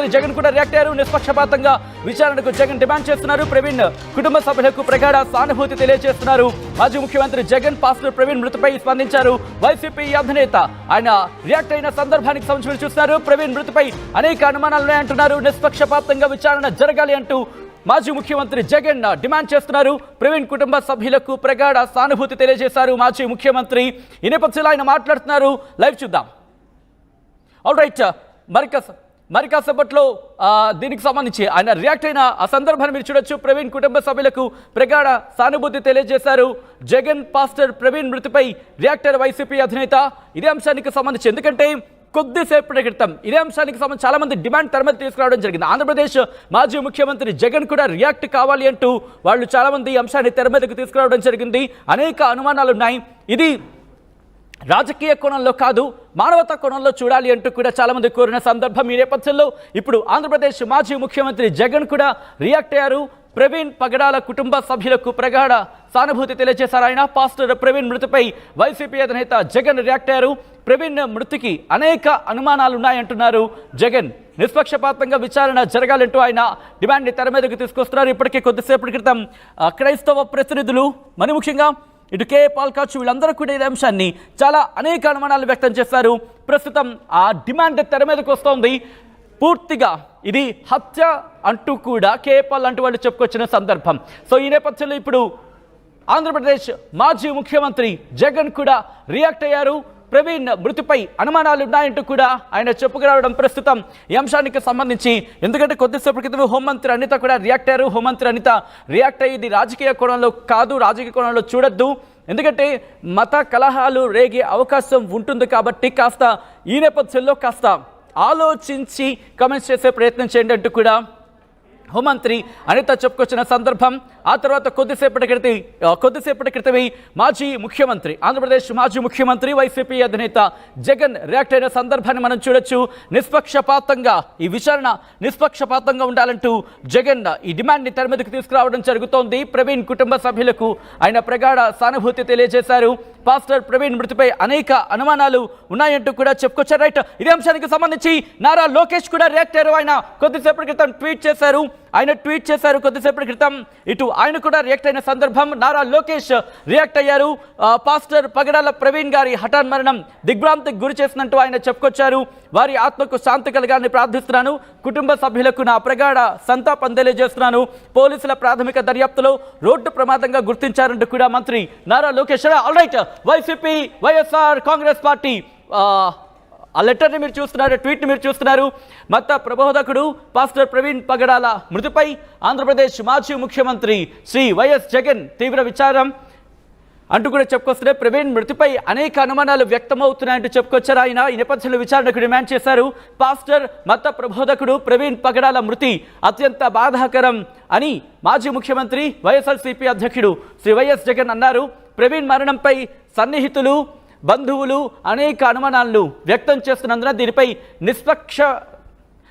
ముఖ్యమంత్రి జగన్ కూడా రియాక్ట్ అయ్యారు. నిష్పక్షపాతంగా విచారణకు జగన్ డిమాండ్ చేస్తున్నారు. ప్రవీణ్ కుటుంబ సభ్యులకు ప్రగాఢ సానుభూతి తెలియజేస్తున్నారు. మాజీ ముఖ్యమంత్రి జగన్ పాస్టర్ ప్రవీణ్ మృతిపై స్పందించారు. వైసీపీ అధినేత ఆయన రియాక్ట్ అయిన సందర్భానికి సంబంధించి చూస్తున్నారు. ప్రవీణ్ మృతిపై అనేక అనుమానాలున్నాయంటున్నారు. నిష్పక్షపాతంగా విచారణ జరగాలి అంటూ మాజీ ముఖ్యమంత్రి జగన్ డిమాండ్ చేస్తున్నారు. ప్రవీణ్ కుటుంబ సభ్యులకు ప్రగాఢ సానుభూతి తెలియజేశారు మాజీ ముఖ్యమంత్రి. ఈ నేపథ్యంలో ఆయన మాట్లాడుతున్నారు. లైవ్ చూద్దాం. ఆల్ రైట్, మరి కాసేపట్లో దీనికి సంబంధించి ఆయన రియాక్ట్ అయిన ఆ సందర్భాన్ని మీరు చూడొచ్చు. ప్రవీణ్ కుటుంబ సభ్యులకు ప్రగాఢ సానుభూతి తెలియజేశారు. జగన్ పాస్టర్ ప్రవీణ్ మృతిపై రియాక్ట్ అయిన వైసీపీ అధినేత ఇదే అంశానికి సంబంధించి, ఎందుకంటే కొద్దిసేపటి క్రితం ఇదే అంశానికి సంబంధించి చాలా మంది డిమాండ్ తెర మీద తీసుకురావడం జరిగింది. ఆంధ్రప్రదేశ్ మాజీ ముఖ్యమంత్రి జగన్ కూడా రియాక్ట్ కావాలి అంటూ వాళ్ళు చాలా మంది ఈ అంశాన్ని తెర మీదకు తీసుకురావడం జరిగింది. అనేక అనుమానాలు ఉన్నాయి. ఇది రాజకీయ కోణంలో కాదు, మానవతా కోణంలో చూడాలి అంటూ కూడా చాలా మంది కోరిన సందర్భం. ఈ నేపథ్యంలో ఇప్పుడు ఆంధ్రప్రదేశ్ మాజీ ముఖ్యమంత్రి జగన్ కూడా రియాక్ట్ అయ్యారు. ప్రవీణ్ పగడాల కుటుంబ సభ్యులకు ప్రగాఢ సానుభూతి తెలియజేశారు ఆయన. పాస్టర్ ప్రవీణ్ మృతిపై వైసీపీ అధినేత జగన్ రియాక్ట్ అయ్యారు. ప్రవీణ్ మృతికి అనేక అనుమానాలున్నాయంటున్నారు జగన్. నిష్పక్షపాతంగా విచారణ జరగాలంటూ ఆయన డిమాండ్ని తెర మీదకు తీసుకొస్తున్నారు. ఇప్పటికే కొద్దిసేపటి క్రితం క్రైస్తవ ప్రతినిధులు, మరి ముఖ్యంగా ఇటు కే పాల్ కాచు వీళ్ళందరూ కూడా ఈ అంశాన్ని చాలా అనేక అనుమానాలు వ్యక్తం చేశారు. ప్రస్తుతం ఆ డిమాండ్ తెర మీదకు వస్తోంది. పూర్తిగా ఇది హత్య అంటూ కూడా కేపాల్ అంటూ వాళ్ళు చెప్పుకొచ్చిన సందర్భం. సో ఈ నేపథ్యంలో ఇప్పుడు ఆంధ్రప్రదేశ్ మాజీ ముఖ్యమంత్రి జగన్ కూడా రియాక్ట్ అయ్యారు. ప్రవీణ్ మృతిపై అనుమానాలు ఉన్నాయంటూ కూడా ఆయన చెప్పుకురావడం ప్రస్తుతం ఈ అంశానికి సంబంధించి. ఎందుకంటే కొద్దిసేపటి క్రితం హోంమంత్రి అనిత కూడా రియాక్ట్ అయ్యారు. హోంమంత్రి అనిత రియాక్ట్ అయ్యి ఇది రాజకీయ కోణంలో కాదు, రాజకీయ కోణంలో చూడొద్దు, ఎందుకంటే మత కలహాలు రేగే అవకాశం ఉంటుంది కాబట్టి కాస్త ఈ నేపథ్యంలో కాస్త ఆలోచించి కామెంట్స్ చేసే ప్రయత్నం చేయండి అంటూ కూడా హోంమంత్రి అనిత చెప్పుకొచ్చిన సందర్భం. ఆ తర్వాత కొద్దిసేపటి క్రితమే మాజీ ముఖ్యమంత్రి, ఆంధ్రప్రదేశ్ మాజీ ముఖ్యమంత్రి వైసీపీ అధినేత జగన్ రియాక్ట్ అయిన సందర్భాన్ని మనం చూడొచ్చు. నిష్పక్షపాతంగా ఈ విచారణ నిష్పక్షపాతంగా ఉండాలంటూ జగన్ ఈ డిమాండ్ని తెర మీదకు తీసుకురావడం జరుగుతోంది. ప్రవీణ్ కుటుంబ సభ్యులకు ఆయన ప్రగాఢ సానుభూతి తెలియజేశారు. పాస్టర్ ప్రవీణ్ మృతిపై అనేక అనుమానాలు ఉన్నాయంటూ కూడా చెప్పుకొచ్చారు. రైట్, ఇదే అంశానికి సంబంధించి నారా లోకేష్ కూడా రియాక్ట్ అయ్యారు. ఆయన కొద్దిసేపటి క్రితం ట్వీట్ చేశారు. కొద్దిసేపటి క్రితం ఇటు ఆయన కూడా రియాక్ట్ అయిన సందర్భం. నారా లోకేష్ రియాక్ట్ అయ్యారు. పాస్టర్ పగడాల ప్రవీణ్ గారి హఠాన్ మరణం దిగ్భ్రాంతికి గురి చేసినట్టు ఆయన చెప్పుకొచ్చారు. వారి ఆత్మకు శాంతి కలగాలని ప్రార్థిస్తున్నాను. కుటుంబ సభ్యులకు నా ప్రగాఢ సంతాపం తెలియజేస్తున్నాను. పోలీసుల ప్రాథమిక దర్యాప్తులో రోడ్డు ప్రమాదంగా గుర్తించారంటూ కూడా మంత్రి Nara Lokesh. All right, YCP YSR Congress party ఆ లెటర్ని మీరు చూస్తున్నారు, ట్వీట్ని మీరు చూస్తున్నారు. మత ప్రబోధకుడు పాస్టర్ ప్రవీణ్ పగడాల మృతిపై ఆంధ్రప్రదేశ్ మాజీ ముఖ్యమంత్రి శ్రీ వైఎస్ జగన్ తీవ్ర విచారం అంటూ కూడా చెప్పుకొస్తున్నారు. ప్రవీణ్ మృతిపై అనేక అనుమానాలు వ్యక్తమవుతున్నాయంటూ చెప్పుకొచ్చారు ఆయన. ఈ నేపథ్యంలో విచారణకు డిమాండ్ చేశారు. పాస్టర్ మత ప్రబోధకుడు ప్రవీణ్ పగడాల మృతి అత్యంత బాధాకరం అని మాజీ ముఖ్యమంత్రి వైఎస్ఆర్సీపీ అధ్యక్షుడు శ్రీ వైఎస్ జగన్ అన్నారు. ప్రవీణ్ మరణంపై సన్నిహితులు, బంధువులు అనేక అనుమానాలను వ్యక్తం చేస్తున్నందున దీనిపై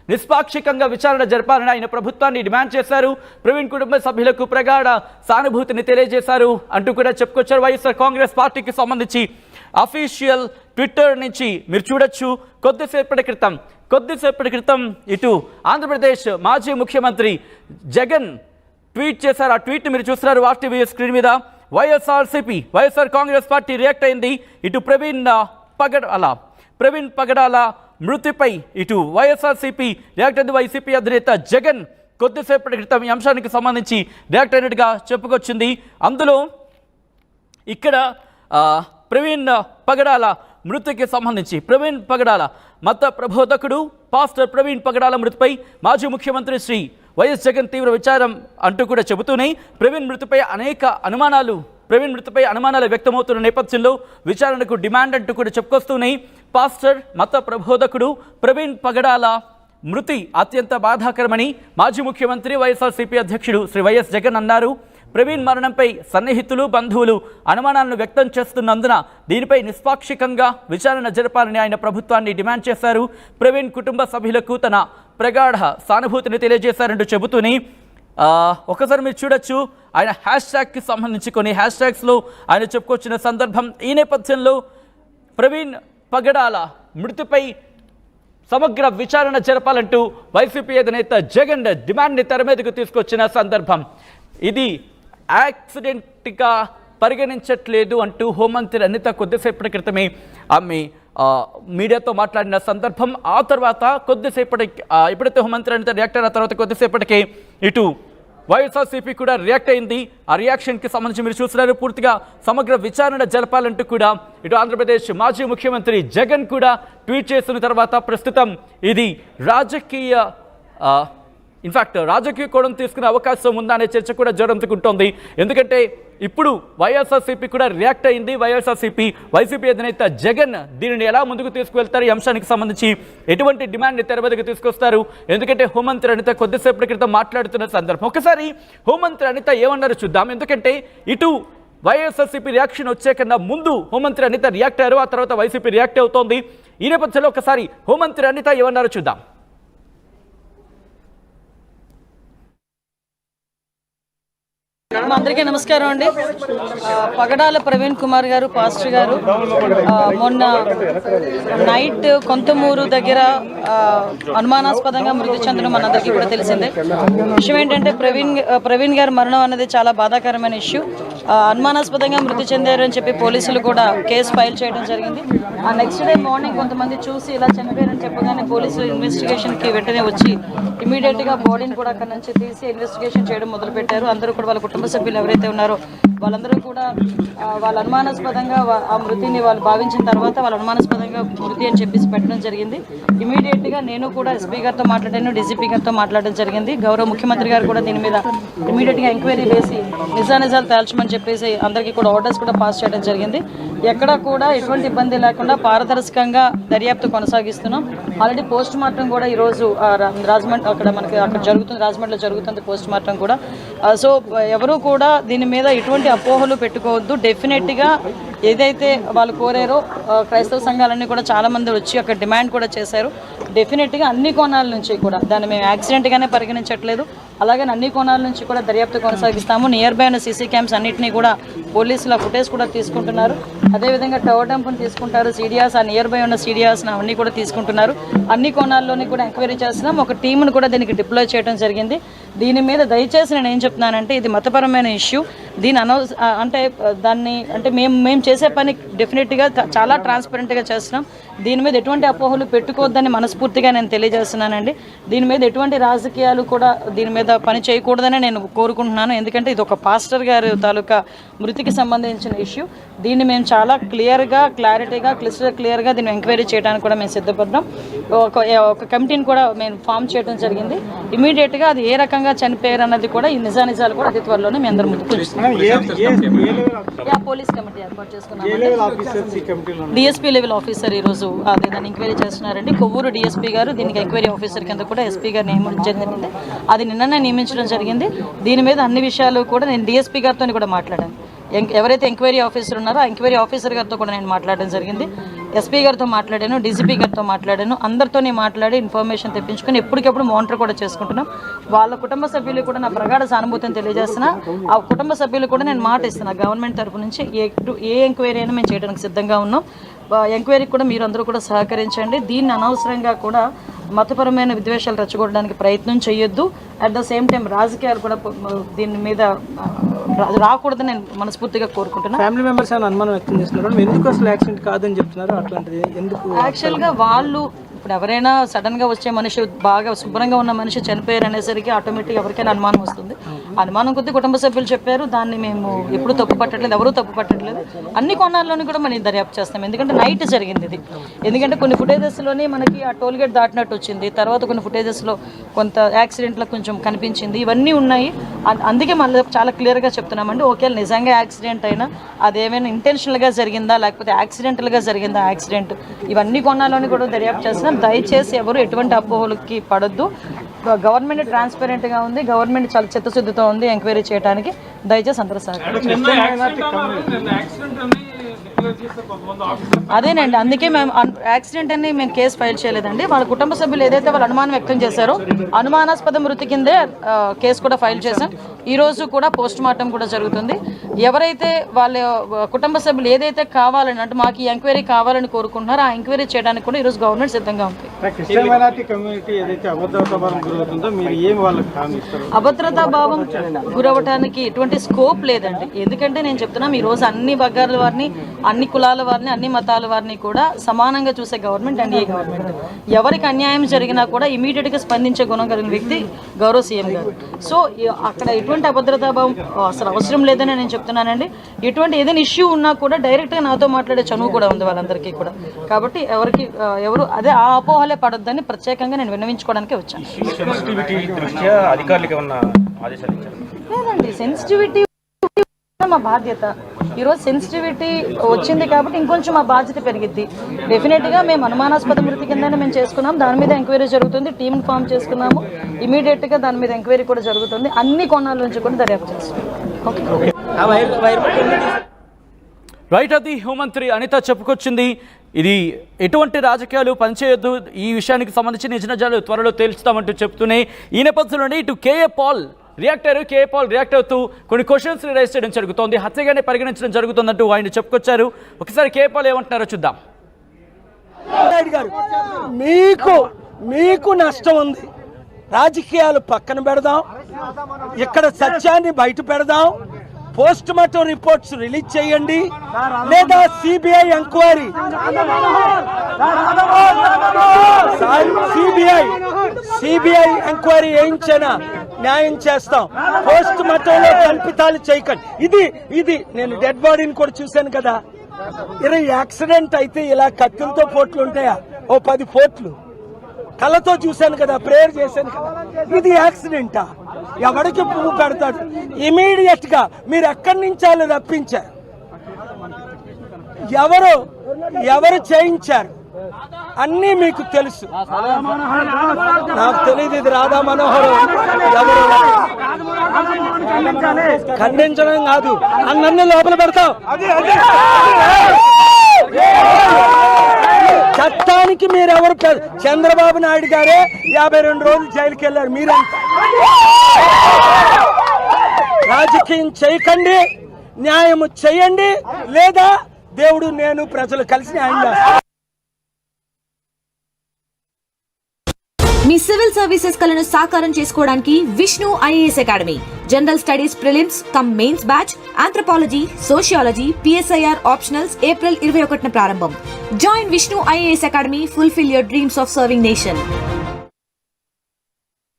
నిష్పాక్షికంగా విచారణ జరపాలని ఆయన ప్రభుత్వాన్ని డిమాండ్ చేశారు. ప్రవీణ్ కుటుంబ సభ్యులకు ప్రగాఢ సానుభూతిని తెలియజేశారు అంటూ కూడా చెప్పుకొచ్చారు. వైఎస్ఆర్ కాంగ్రెస్ పార్టీకి సంబంధించి అఫీషియల్ ట్విట్టర్ నుంచి మీరు చూడొచ్చు. కొద్దిసేపటి క్రితం ఇటు ఆంధ్రప్రదేశ్ మాజీ ముఖ్యమంత్రి జగన్ ట్వీట్ చేశారు. ఆ ట్వీట్ మీరు చూస్తున్నారు ఆర్టీవీ స్క్రీన్ మీద. వైఎస్ఆర్ కాంగ్రెస్ పార్టీ రియాక్ట్ అయింది. ఇటు ప్రవీణ్ పగడాల మృతిపై ఇటు వైఎస్ఆర్సీపీ రియాక్ట్ అయింది. వైసీపీ అధినేత జగన్ కొద్దిసేపటి క్రితం ఈ అంశానికి సంబంధించి రియాక్ట్ అయినట్టుగా చెప్పుకొచ్చింది. అందులో ఇక్కడ ప్రవీణ్ పగడాల మృతికి సంబంధించి ప్రవీణ్ పగడాల మత ప్రబోధకుడు పాస్టర్ ప్రవీణ్ పగడాల మృతిపై మాజీ ముఖ్యమంత్రి శ్రీ వైఎస్ జగన్ తీవ్ర విచారం అంటూ కూడా చెబుతూనే ప్రవీణ్ మృతిపై అనుమానాలు వ్యక్తమవుతున్న నేపథ్యంలో విచారణకు డిమాండ్ అంటూ కూడా చెప్పుకొస్తూనే పాస్టర్ మత ప్రబోధకుడు ప్రవీణ్ పగడాల మృతి అత్యంత బాధాకరమని మాజీ ముఖ్యమంత్రి వైఎస్ఆర్సీపీ అధ్యక్షుడు శ్రీ వైఎస్ జగన్ అన్నారు. ప్రవీణ్ మరణంపై సన్నిహితులు, బంధువులు అనుమానాలను వ్యక్తం చేస్తున్నందున దీనిపై నిష్పాక్షికంగా విచారణ జరపాలని ఆయన ప్రభుత్వాన్ని డిమాండ్ చేశారు. ప్రవీణ్ కుటుంబ సభ్యులకు తన ప్రగాఢ సానుభూతిని తెలియజేశారంటూ చెబుతూనే ఒకసారి మీరు చూడొచ్చు ఆయన హ్యాష్ ట్యాగ్కి సంబంధించి కొన్ని హ్యాష్ ట్యాగ్స్లో ఆయన చెప్పుకొచ్చిన సందర్భం. ఈ నేపథ్యంలో ప్రవీణ్ పగడాల మృతిపై సమగ్ర విచారణ జరపాలంటూ వైసీపీ అధినేత జగన్ డిమాండ్ని తెర మీదకు తీసుకొచ్చిన సందర్భం. ఇది యాక్సిడెంట్గా పరిగణించట్లేదు అంటూ హోంమంత్రి అనిత కొద్దిసేపటి క్రితమే ఆమె మీడియాతో మాట్లాడిన సందర్భం. ఆ తర్వాత కొద్దిసేపటికి ఎప్పుడైతే హోంమంత్రి అనిత రియాక్ట్ అయిన తర్వాత కొద్దిసేపటికి ఇటు వైఎస్ఆర్సీపీ కూడా రియాక్ట్ అయింది. ఆ రియాక్షన్కి సంబంధించి మీరు చూస్తున్నారు. పూర్తిగా సమగ్ర విచారణ జరపాలంటూ కూడా ఇటు ఆంధ్రప్రదేశ్ మాజీ ముఖ్యమంత్రి జగన్ కూడా ట్వీట్ చేసిన తర్వాత ప్రస్తుతం ఇది రాజకీయ కోణం తీసుకునే అవకాశం ఉందా అనే చర్చ కూడా జోరందుకుంటోంది. ఎందుకంటే ఇప్పుడు వైఎస్ఆర్సీపీ కూడా రియాక్ట్ అయింది. వైసీపీ అధినేత జగన్ దీనిని ఎలా ముందుకు తీసుకువెళ్తారు, ఈ అంశానికి సంబంధించి ఎటువంటి డిమాండ్ని తెర మీదకు తీసుకొస్తారు? ఎందుకంటే హోంమంత్రి అనిత కొద్దిసేపటి క్రితం మాట్లాడుతున్న సందర్భం. ఒకసారి హోంమంత్రి అనిత ఏమన్నారో చూద్దాం. ఎందుకంటే ఇటు వైఎస్ఆర్సీపీ రియాక్షన్ వచ్చే కన్నా ముందు హోంమంత్రి అనిత రియాక్ట్ అయ్యారు, ఆ తర్వాత వైసీపీ రియాక్ట్ అవుతోంది. ఈ నేపథ్యంలో ఒకసారి హోంమంత్రి అనిత ఏమన్నారో చూద్దాం. అందరికీ నమస్కారం అండి. పగడాల ప్రవీణ్ కుమార్ గారు పాస్టర్ గారు మొన్న నైట్ కొంతమూరు దగ్గర అనుమానాస్పదంగా మృతి చెందడం మనందరికీ కూడా తెలిసిందే. విషయం ఏంటంటే ప్రవీణ్ గారి మరణం అనేది చాలా బాధాకరమైన ఇష్యూ. అనుమానాస్పదంగా మృతి చెందారు అని చెప్పి పోలీసులు కూడా కేసు ఫైల్ చేయడం జరిగింది. ఆ నెక్స్ట్ డే మార్నింగ్ కొంతమంది చూసి ఇలా చనిపోయారని చెప్పగానే పోలీసులు ఇన్వెస్టిగేషన్కి వెంటనే వచ్చి ఇమీడియట్గా బాడీని కూడా అక్కడ నుంచి తీసి ఇన్వెస్టిగేషన్ చేయడం మొదలుపెట్టారు. అందరూ కూడా వాళ్ళ కుటుంబ సభ్యులు ఎవరైతే ఉన్నారో వాళ్ళందరూ కూడా వాళ్ళ అనుమానాస్పదంగా ఆ మృతిని వాళ్ళు భావించిన తర్వాత వాళ్ళ అనుమానాస్పదంగా మృతి అని చెప్పేసి పెట్టడం జరిగింది. ఇమీడియట్గా నేను కూడా ఎస్పీ గారితో మాట్లాడాను, డీజీపీ గారితో మాట్లాడడం జరిగింది. గౌరవ ముఖ్యమంత్రి గారు కూడా దీని మీద ఇమీడియట్గా ఎంక్వైరీ వేసి నిజానిజాలు తేల్చమని చెప్పేసి అందరికీ కూడా ఆర్డర్స్ కూడా పాస్ చేయడం జరిగింది. ఎక్కడా కూడా ఎటువంటి ఇబ్బంది లేకుండా పారదర్శకంగా దర్యాప్తు కొనసాగిస్తున్నాం. ఆల్రెడీ పోస్ట్ మార్టం కూడా ఈరోజు రాజమండ్రి అక్కడ జరుగుతుంది, రాజమండ్రిలో జరుగుతుంది పోస్ట్ మార్టం కూడా. సో ఎవరు కూడా దీని మీద ఎటువంటి అపోహలు పెట్టుకోవద్దు. డెఫినెట్గా ఏదైతే వాళ్ళు కోరారో క్రైస్తవ సంఘాలన్నీ కూడా చాలామంది వచ్చి అక్కడ డిమాండ్ కూడా చేశారు. డెఫినెట్గా అన్ని కోణాల నుంచి కూడా దాన్ని మేము యాక్సిడెంట్గానే పరిగణించట్లేదు. అలాగే అన్ని కోణాల నుంచి కూడా దర్యాప్తు కొనసాగిస్తాము. నియర్ బై ఉన్న సీసీ క్యామ్స్ అన్నింటినీ కూడా పోలీసుల ఫుటేజ్ కూడా తీసుకుంటున్నారు. అదేవిధంగా టవర్ డంప్ని తీసుకుంటారు, సీడియాస్ ఆ నియర్ బై ఉన్న సీడియాస్ అవన్నీ కూడా తీసుకుంటున్నారు. అన్ని కోణాల్లోని కూడా ఎంక్వైరీ చేస్తున్నాం. ఒక టీంను కూడా దీనికి డిప్లాయ్ చేయడం జరిగింది. దీని మీద దయచేసి నేను ఏం చెప్తున్నానంటే ఇది మతపరమైన ఇష్యూ. దీని మేము చేసే పని డెఫినెట్గా చాలా ట్రాన్స్పరెంట్గా చేస్తున్నాం. దీని మీద ఎటువంటి అపోహలు పెట్టుకోవద్దని మనస్ఫూర్తిగా నేను తెలియజేస్తున్నానండి. దీని మీద ఎటువంటి రాజకీయాలు కూడా దీని మీద పని చేయకూడదని నేను కోరుకుంటున్నాను. ఎందుకంటే ఇది ఒక పాస్టర్ గారి తాలూకా మృతికి సంబంధించిన ఇష్యూ. దీన్ని మేము చాలా క్లారిటీగా క్లియర్గా దీన్ని ఎంక్వైరీ చేయడానికి కూడా మేము సిద్ధపడ్డాం. ఒక కమిటీని కూడా మేము ఫామ్ చేయడం జరిగింది. ఇమీడియట్గా అది ఏ రకంగా చనిపోయారు అన్నది కూడా ఈ నిజానిజాలు కూడా అతి త్వరలోనే మీ అందరి ముందుకు పోలీస్ కమిటీ ఏర్పాటు చేసుకున్నాం. డిఎస్పీ లెవెల్ ఆఫీసర్ ఈరోజు దాన్ని ఎంక్వైరీ చేస్తున్నారండి. కొవ్వూరు డిఎస్పీ గారు దీనికి ఎంక్వైరీ ఆఫీసర్ కింద కూడా ఎస్పీ గారు నియమించడం జరిగింది. అది నిన్ననే నియమించడం జరిగింది. దీని మీద అన్ని విషయాలు కూడా నేను డిఎస్పీ గారితో కూడా మాట్లాడాను. ఎవరైతే ఎంక్వైరీ ఆఫీసర్ ఉన్నారో ఆ ఎంక్వైరీ ఆఫీసర్ గారితో కూడా నేను మాట్లాడడం జరిగింది. ఎస్పీ గారితో మాట్లాడాను, డీజీపీ గారితో మాట్లాడాను. అందరితోనే మాట్లాడి ఇన్ఫర్మేషన్ తెప్పించుకొని ఎప్పటికెప్పుడు మానిటర్ కూడా చేసుకుంటున్నాం. వాళ్ళ కుటుంబ సభ్యులు కూడా నా ప్రగాఢ సానుభూతిని తెలియజేస్తున్నా. ఆ కుటుంబ సభ్యులు కూడా నేను మాట ఇస్తున్నా గవర్నమెంట్ తరఫు నుంచి ఏ ఎంక్వైరీ అయినా మేము చేయడానికి సిద్ధంగా ఉన్నాం. ఎంక్వైరీకి కూడా మీరు అందరూ కూడా సహకరించండి. దీన్ని అనవసరంగా కూడా మతపరమైన విద్వేషాలు రెచ్చగొట్టడానికి ప్రయత్నం చేయొద్దు. అట్ ద సేమ్ టైం రాజకీయాలు కూడా దీని మీద రాకూడదని నేను మనస్ఫూర్తిగా కోరుకుంటున్నాను. ఫ్యామిలీ మెంబర్స్ ఏమైనా అనుమానం వ్యక్తం చేస్తున్నారు, ఎందుకు అసలు యాక్సిడెంట్ కాదని చెప్తున్నారు? అట్లాంటిది ఎందుకు? యాక్చువల్గా వాళ్ళు ఇప్పుడు ఎవరైనా సడన్గా వచ్చే మనిషి బాగా శుభ్రంగా ఉన్న మనిషి చనిపోయారు అనేసరికి ఆటోమేటిక్గా ఎవరికైనా అనుమానం వస్తుంది. అనుమానం కొద్దీ కుటుంబ సభ్యులు చెప్పారు. దాన్ని మేము ఎప్పుడు తప్పు పట్టట్లేదు, ఎవరూ తప్పు పట్టట్లేదు. అన్ని కోణాల్లోని కూడా మనం దర్యాప్తు చేస్తాం. ఎందుకంటే నైట్ జరిగింది ఇది. ఎందుకంటే కొన్ని ఫుటేజెస్లోనే మనకి ఆ టోల్ గేట్ దాటినట్టు వచ్చింది. తర్వాత కొన్ని ఫుటేజెస్లో కొంత యాక్సిడెంట్లో కొంచెం కనిపించింది. ఇవన్నీ ఉన్నాయి. అందుకే మళ్ళీ చాలా క్లియర్గా చెప్తున్నామండి. ఒకవేళ నిజంగా యాక్సిడెంట్ అయినా అదేమైనా ఇంటెన్షనల్గా జరిగిందా లేకపోతే యాక్సిడెంటల్గా జరిగిందా యాక్సిడెంట్, ఇవన్నీ కోణాల్లోని కూడా దర్యాప్తు చేస్తున్నాం. దయచేసి ఎవరు ఎటువంటి అపోహలకి పడొద్దు. గవర్నమెంట్ ట్రాన్స్పరెంట్గా ఉంది, గవర్నమెంట్ చాలా చిత్తశుద్ధితో ఉంది ఎంక్వైరీ చేయడానికి. దయచేసి అందరూ సహకరించండి. అదేనండి, అందుకే మేము యాక్సిడెంట్ అని మేము కేసు ఫైల్ చేయలేదండి. వాళ్ళ కుటుంబ సభ్యులు ఏదైతే వాళ్ళు అనుమానం వ్యక్తం చేశారో అనుమానాస్పద మృతి కిందే కేసు కూడా ఫైల్ చేశాం. ఈ రోజు కూడా పోస్ట్ మార్టం కూడా జరుగుతుంది. ఎవరైతే వాళ్ళ కుటుంబ సభ్యులు ఏదైతే కావాలని అంటే మాకు ఈ ఎంక్వైరీ కావాలని కోరుకుంటున్నారో ఆ ఎంక్వైరీ చేయడానికి కూడా ఈరోజు గవర్నమెంట్ సిద్ధంగా ఉంది. అభద్రతా భావం గురవటానికి ఎటువంటి స్కోప్ లేదండి. ఎందుకంటే నేను చెప్తున్నాను, ఈ రోజు అన్ని వర్గాల వారిని, అన్ని కులాల వారిని, అన్ని మతాల వారిని కూడా సమానంగా చూసే గవర్నమెంట్ ఎన్డీఏ గవర్నమెంట్. ఎవరికి అన్యాయం జరిగినా కూడా ఇమీడియట్ గా స్పందించే గుణం కలిగిన వ్యక్తి గౌరవ సీఎం గారు. సో అక్కడ ఎటువంటి అభద్రతా భావం అసలు అవసరం లేదని నేను చెప్తున్నానండి. ఎటువంటి ఏదైనా ఇష్యూ ఉన్నా కూడా డైరెక్ట్ గా నాతో మాట్లాడే చనువు కూడా ఉంది వాళ్ళందరికీ కూడా. కాబట్టి ఎవరు అదే ఆ అపోహలే పడొద్దని ప్రత్యేకంగా నేను విన్నవించుకోవడానికి వచ్చాను. లేదండి, సెన్సిటివిటీ మా బాధ్యత. ఈరోజు సెన్సిటివిటీ వచ్చింది కాబట్టి ఇంకొంచెం మా బాధ్యత పెరిగిద్ది. డెఫినెట్గా మేము అనుమానాస్పద మృతి కిందనే మేము చేసుకున్నాం. దాని మీద ఎంక్వైరీ జరుగుతుంది. టీమ్ ఫామ్ చేసుకున్నాము. ఇమీడియట్గా దాని మీద ఎంక్వైరీ కూడా జరుగుతుంది. అన్ని కోణాల నుంచి కూడా దర్యాప్తు చేస్తున్నాం. రైట్, అది హోంమంత్రి అనిత చెప్పుకొచ్చింది. ఇది ఎటువంటి రాజకీయాలు పనిచేయొద్దు, ఈ విషయానికి సంబంధించి నిజనిజాలు త్వరలో తేల్చుతామంటూ చెప్తూనే ఈ నేపథ్యంలోనే ఇటు కేఏ పాల్ రియాక్ట్ అవుతూ కొన్ని క్వశ్చన్స్ రైజ్ చేయడం జరుగుతోంది. హత్యగానే పరిగణించడం జరుగుతుందంటూ ఆయన చెప్పుకొచ్చారు. ఒకసారి కేఏ పాల్ ఏమంటున్నారో చూద్దాం. మీకు నష్టం ఉంది, రాజకీయాలు పక్కన పెడదాం, ఇక్కడ సత్యాన్ని బయట పెడదాం. పోస్ట్ మార్టం రిపోర్ట్స్ రిలీజ్ చేయండి, లేదా సిబిఐ ఎంక్వైరీ వేయించైనా న్యాయం చేస్తాం. పోస్ట్ మార్టంలో కల్పితాలు చేయకండి. ఇది నేను డెడ్ బాడీని కూడా చూశాను కదా. యాక్సిడెంట్ అయితే ఇలా కత్తులతో పోట్లు ఉంటాయా? ఓ 10 పోట్లు కళ్ళతో చూశాను కదా, ప్రేయర్ చేశాను కదా. ఇది యాక్సిడెంటా? ఎవరికి పువ్వు పెడతాడు? ఇమీడియట్ గా మీరు ఎక్కడి నుంచి వాళ్ళు రప్పించారు? ఎవరు చేయించారు? అన్నీ మీకు తెలుసు. నాకు తెలియదు ఇది రాధా మనోహర్ ఎవరు. ఖండించడం కాదు, అన్నీ లోపల పెడతాం. చట్టానికి మీరెవరు? చంద్రబాబు నాయుడు గారే 52 రోజులు జైలుకి వెళ్ళారు. మీరంతా రాజకీయం చేయకండి, న్యాయం చేయండి, లేదా దేవుడు నేను ప్రజలు కలిసి న్యాయం చేస్తాం. మీ సివిల్ సర్వీసెస్ కలను సాకారం చేసుకోవడానికి Vishnu IAS academy general studies prelims cum mains batch, anthropology, sociology, PSIR optionals April 21న ప్రారంభం. Join Vishnu IAS academy, fulfil your dreams of serving nation.